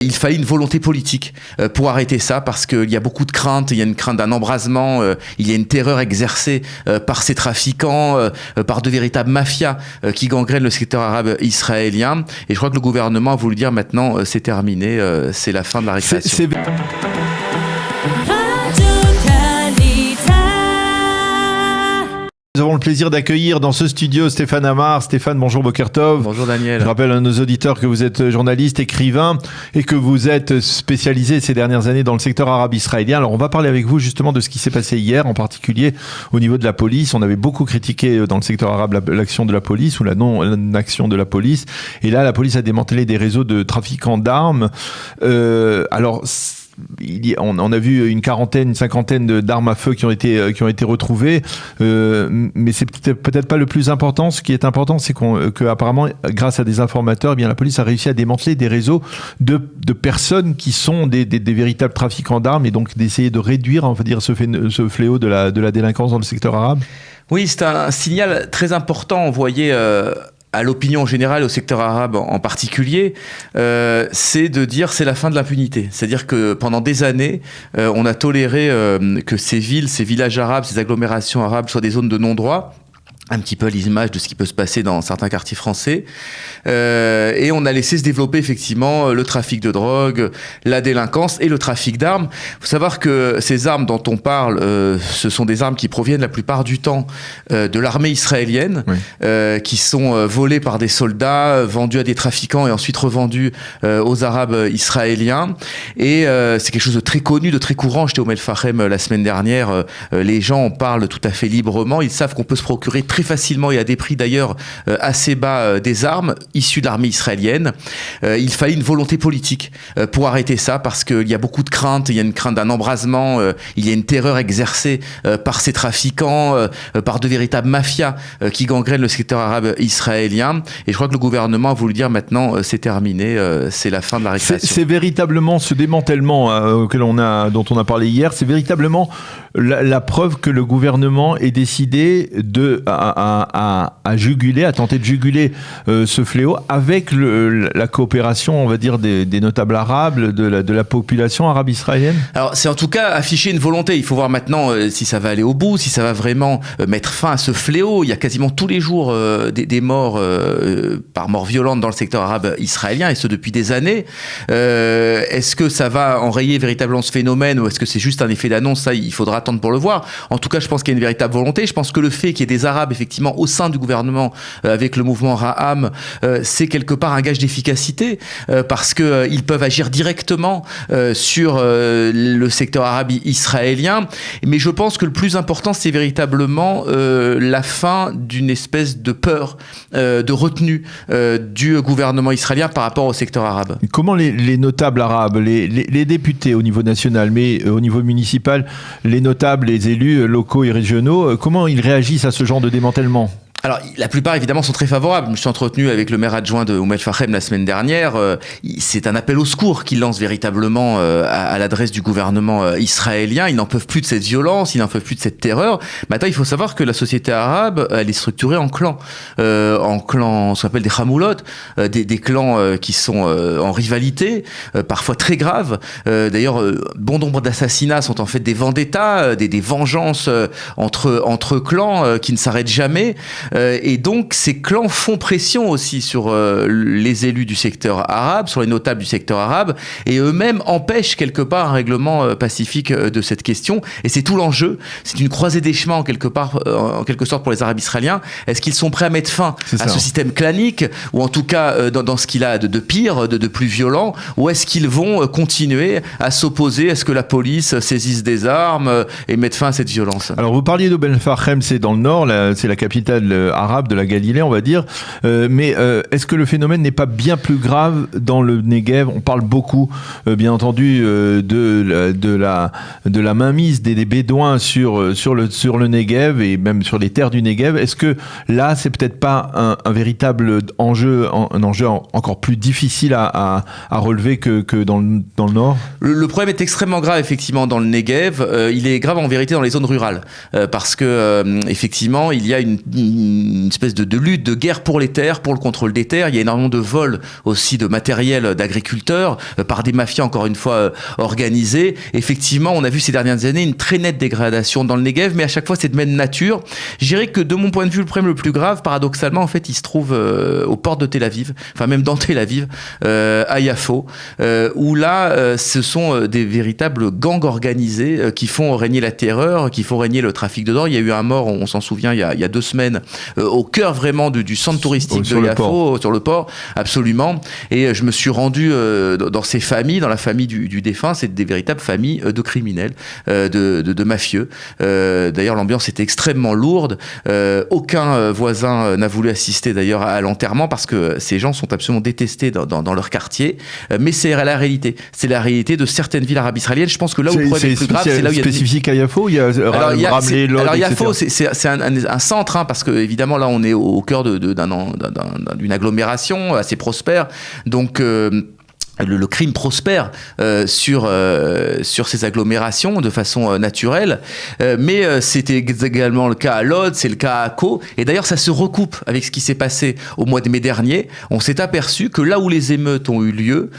Il fallait une volonté politique pour arrêter ça, parce qu'il y a beaucoup de craintes, il y a une crainte d'un embrasement, il y a une terreur exercée par ces trafiquants, par de véritables mafias qui gangrènent le secteur arabe israélien. Et je crois que le gouvernement a voulu dire maintenant c'est terminé, c'est la fin de la récréation. Nous avons le plaisir d'accueillir dans ce studio Stéphane Amar. Stéphane, bonjour, Boker Tov. Bonjour Daniel. Je rappelle à nos auditeurs que vous êtes journaliste, écrivain et que vous êtes spécialisé ces dernières années dans le secteur arabe israélien. Alors on va parler avec vous justement de ce qui s'est passé hier, en particulier au niveau de la police. On avait beaucoup critiqué dans le secteur arabe l'action de la police ou la non-action de la police. Et là, la police a démantelé des réseaux de trafiquants d'armes. On a vu une cinquantaine d'armes à feu qui ont été retrouvées, mais c'est peut-être pas le plus important. Ce qui est important, c'est que apparemment, grâce à des informateurs, eh bien la police a réussi à démanteler des réseaux de personnes qui sont des véritables trafiquants d'armes, et donc d'essayer de réduire, on va dire, ce fléau de la délinquance dans le secteur arabe. Oui, c'est un signal très important envoyé à l'opinion générale, au secteur arabe en particulier, c'est de dire c'est la fin de l'impunité. C'est-à-dire que pendant des années, on a toléré que ces villes, ces villages arabes, ces agglomérations arabes soient des zones de non-droit, un petit peu à l'image de ce qui peut se passer dans certains quartiers français. Et on a laissé se développer effectivement le trafic de drogue, la délinquance et le trafic d'armes. Il faut savoir que ces armes dont on parle, ce sont des armes qui proviennent la plupart du temps de l'armée israélienne, oui, qui sont volées par des soldats, vendues à des trafiquants et ensuite revendues aux Arabes israéliens. Et c'est quelque chose de très connu, de très courant. J'étais au Melfahem la semaine dernière. Les gens en parlent tout à fait librement. Ils savent qu'on peut se procurer très facilement et à des prix d'ailleurs assez bas des armes issues de l'armée israélienne. Il fallait une volonté politique pour arrêter ça, parce qu'il y a beaucoup de craintes, il y a une crainte d'un embrasement, il y a une terreur exercée par ces trafiquants, par de véritables mafias qui gangrènent le secteur arabe israélien. Et je crois que le gouvernement a voulu dire maintenant c'est terminé, c'est la fin de la récréation. C'est véritablement ce démantèlement dont on a parlé hier, c'est véritablement la preuve que le gouvernement est décidé à tenter de juguler ce fléau avec la coopération, on va dire, des notables arabes, de la population arabe israélienne. Alors c'est en tout cas afficher une volonté. Il faut voir maintenant si ça va aller au bout, si ça va vraiment mettre fin à ce fléau. Il y a quasiment tous les jours des morts par mort violente dans le secteur arabe israélien, et ce depuis des années. Est-ce que ça va enrayer véritablement ce phénomène, ou est-ce que c'est juste un effet d'annonce? Ça, il faudra attendre pour le voir. En tout cas, je pense qu'il y a une véritable volonté. Je pense que le fait qu'il y ait des Arabes effectivement au sein du gouvernement avec le mouvement Raham, c'est quelque part un gage d'efficacité, parce que ils peuvent agir directement sur le secteur arabe israélien. Mais je pense que le plus important, c'est véritablement la fin d'une espèce de peur, de retenue du gouvernement israélien par rapport au secteur arabe. Comment les notables arabes, les députés au niveau national, mais au niveau municipal, les notables, les élus locaux et régionaux, comment ils réagissent à ce genre de démantèlement ? Alors, la plupart, évidemment, sont très favorables. Je me suis entretenu avec le maire adjoint de Melfahem la semaine dernière. C'est un appel au secours qu'il lance véritablement à l'adresse du gouvernement israélien. Ils n'en peuvent plus de cette violence, ils n'en peuvent plus de cette terreur. Maintenant, il faut savoir que la société arabe, elle est structurée en clans. Ce qu'on appelle des khamoulots, des clans qui sont en rivalité, parfois très graves. D'ailleurs, bon nombre d'assassinats sont en fait des vendettas, des vengeances entre clans qui ne s'arrêtent jamais. Et donc ces clans font pression aussi sur les élus du secteur arabe, sur les notables du secteur arabe, et eux-mêmes empêchent quelque part un règlement pacifique de cette question. Et c'est tout l'enjeu. C'est une croisée des chemins en quelque sorte pour les Arabes israéliens. Est-ce qu'ils sont prêts à mettre fin à ce système clanique, ou en tout cas dans ce qu'il a de pire, de plus violent, ou est-ce qu'ils vont continuer à s'opposer à ce que la police saisisse des armes et mette fin à cette violence? Alors vous parliez de Melfahem, c'est dans le nord, c'est la capitale arabe de la Galilée, on va dire. Mais est-ce que le phénomène n'est pas bien plus grave dans le Negev? On parle beaucoup, bien entendu, de la mainmise des Bédouins sur le Negev et même sur les terres du Negev. Est-ce que là, c'est peut-être pas un véritable enjeu, un enjeu encore plus difficile à relever que dans le nord? Le problème est extrêmement grave, effectivement, dans le Negev. Il est grave en vérité dans les zones rurales, parce que effectivement, il y a une une espèce de lutte, de guerre pour les terres, pour le contrôle des terres. Il y a énormément de vols aussi de matériel d'agriculteurs par des mafias, encore une fois, organisées. Effectivement, on a vu ces dernières années une très nette dégradation dans le Negev, mais à chaque fois, c'est de même nature. Je dirais que de mon point de vue, le problème le plus grave, paradoxalement, en fait, il se trouve aux portes de Tel Aviv, enfin même dans Tel Aviv, à Yafo, où là, ce sont des véritables gangs organisés qui font régner la terreur, qui font régner le trafic de drogue. Il y a eu un mort, on s'en souvient, il y a 2 semaines, au cœur vraiment du centre touristique de Yafo, sur le port, absolument. Et je me suis rendu dans ces familles, dans la famille du défunt, c'est des véritables familles de criminels, de mafieux. D'ailleurs, l'ambiance était extrêmement lourde. Aucun voisin n'a voulu assister d'ailleurs à l'enterrement parce que ces gens sont absolument détestés dans leur quartier. Mais c'est la réalité. C'est la réalité de certaines villes arabes israéliennes. Je pense que là où le problème est plus grave, c'est là où il y a spécifique à Yafo, il y a Ramleh, Lod, alors etc. Yafo, c'est un centre, hein, parce que évidemment là on est au cœur d'une agglomération assez prospère. Donc le crime prospère sur ces agglomérations de façon naturelle, mais c'était également le cas à Lod, c'est le cas à Akko, et d'ailleurs ça se recoupe avec ce qui s'est passé au mois de mai dernier. On s'est aperçu que là où les émeutes ont eu lieu,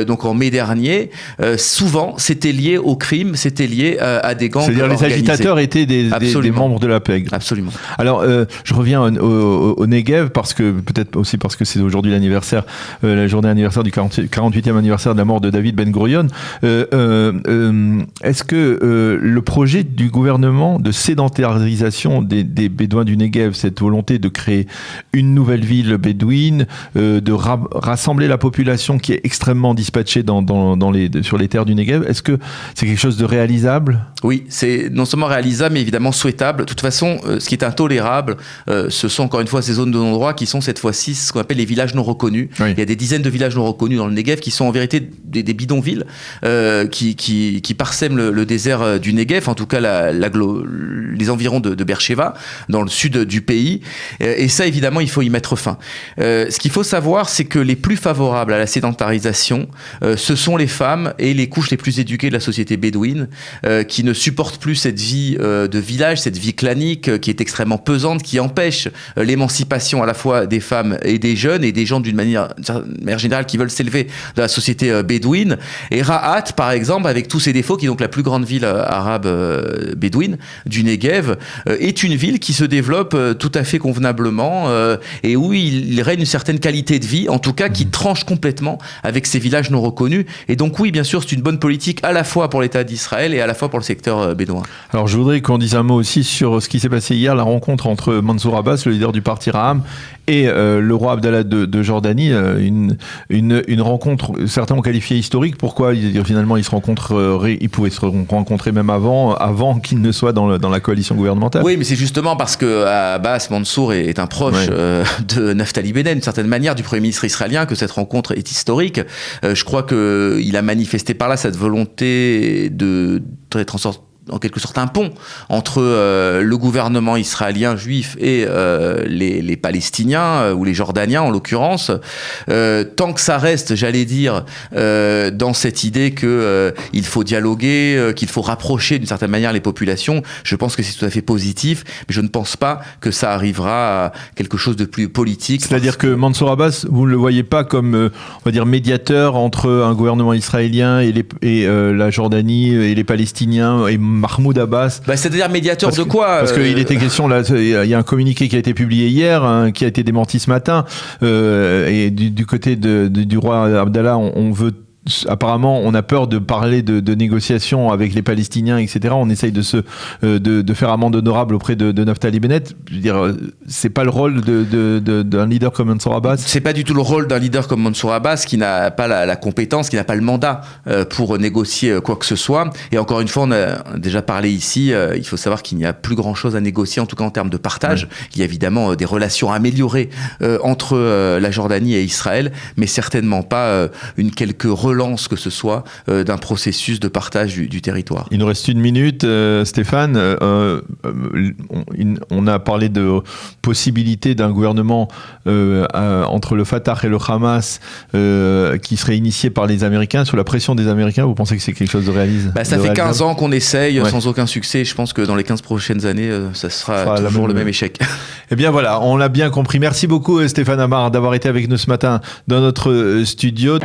donc en mai dernier, souvent c'était lié au crime, c'était lié à des gangs organisés. C'est-à-dire les agitateurs étaient des membres de la PEG. Absolument. Alors je reviens au Negev, parce que peut-être aussi parce que c'est aujourd'hui l'anniversaire, la journée anniversaire du 48e anniversaire de la mort de David Ben Gurion. Est-ce que le projet du gouvernement de sédentarisation des Bédouins du Negev, cette volonté de créer une nouvelle ville bédouine, de rassembler la population qui est extrêmement dispatchée sur les terres du Negev, est-ce que c'est quelque chose de réalisable ? Oui, c'est non seulement réalisable, mais évidemment souhaitable. De toute façon, ce qui est intolérable, ce sont encore une fois ces zones de non-droit qui sont cette fois-ci ce qu'on appelle les villages non reconnus. Oui. Il y a des dizaines de villages non reconnus dans le Negev qui sont en vérité des bidonvilles qui parsèment le désert du Negev, en tout cas les environs de Beersheva, dans le sud du pays. Et ça, évidemment, il faut y mettre fin. Ce qu'il faut savoir, c'est que les plus favorables à la sédentarisation, ce sont les femmes et les couches les plus éduquées de la société bédouine, qui ne supportent plus cette vie de village, cette vie clanique qui est extrêmement pesante, qui empêche l'émancipation à la fois des femmes et des jeunes et des gens d'une manière générale qui veulent s'élever dans la société bédouine. Et Rahat, par exemple, avec tous ses défauts, qui est donc la plus grande ville arabe bédouine du Negev, est une ville qui se développe tout à fait convenablement et où il règne une certaine qualité de vie, en tout cas qui tranche complètement avec ces villages non reconnus. Et donc oui, bien sûr, c'est une bonne politique à la fois pour l'État d'Israël et à la fois pour le secteur bédouin. Alors je voudrais qu'on dise un mot aussi sur ce qui s'est passé hier, la rencontre entre Mansour Abbas, le leader du parti Raham, et le roi Abdallah de Jordanie, une rencontre, certains ont qualifié historique. Pourquoi finalement ils pouvaient se rencontrer même avant qu'il ne soit dans la coalition gouvernementale? Oui, mais c'est justement parce que Abbas Mansour est un proche de Naftali Bennett, d'une certaine manière, du Premier ministre israélien, que cette rencontre est historique. Je crois qu'il a manifesté par là cette volonté de transformer en quelque sorte un pont entre le gouvernement israélien juif et les Palestiniens ou les Jordaniens en l'occurrence, tant que ça reste, j'allais dire, dans cette idée que il faut dialoguer, qu'il faut rapprocher d'une certaine manière les populations. Je pense que c'est tout à fait positif, mais je ne pense pas que ça arrivera à quelque chose de plus politique. C'est-à-dire que Mansour Abbas, vous ne le voyez pas comme on va dire médiateur entre un gouvernement israélien et la Jordanie et les Palestiniens et Mahmoud Abbas. C'est-à-dire médiateur de quoi? Parce qu'il était question, là, il y a un communiqué qui a été publié hier, qui a été démenti ce matin, et du côté du roi Abdallah, on veut... Apparemment, on a peur de parler de négociations avec les Palestiniens, etc. On essaye de faire amende honorable auprès de Naftali Bennett. Je veux dire, c'est pas le rôle d'un leader comme Mansour Abbas. C'est pas du tout le rôle d'un leader comme Mansour Abbas, qui n'a pas la compétence, qui n'a pas le mandat pour négocier quoi que ce soit. Et encore une fois, on a déjà parlé ici. Il faut savoir qu'il n'y a plus grand chose à négocier, en tout cas en termes de partage. Oui. Il y a évidemment des relations améliorées entre la Jordanie et Israël, mais certainement pas quelques relance que ce soit d'un processus de partage du territoire. Il nous reste 1 minute, Stéphane. On a parlé de possibilité d'un gouvernement entre le Fatah et le Hamas qui serait initié par les Américains, sous la pression des Américains. Vous pensez que c'est quelque chose de réaliste? Ça fait 15 ans qu'on essaye sans aucun succès. Je pense que dans les 15 prochaines années, ça sera toujours le même échec. Eh bien voilà, on l'a bien compris. Merci beaucoup Stéphane Amar d'avoir été avec nous ce matin dans notre studio.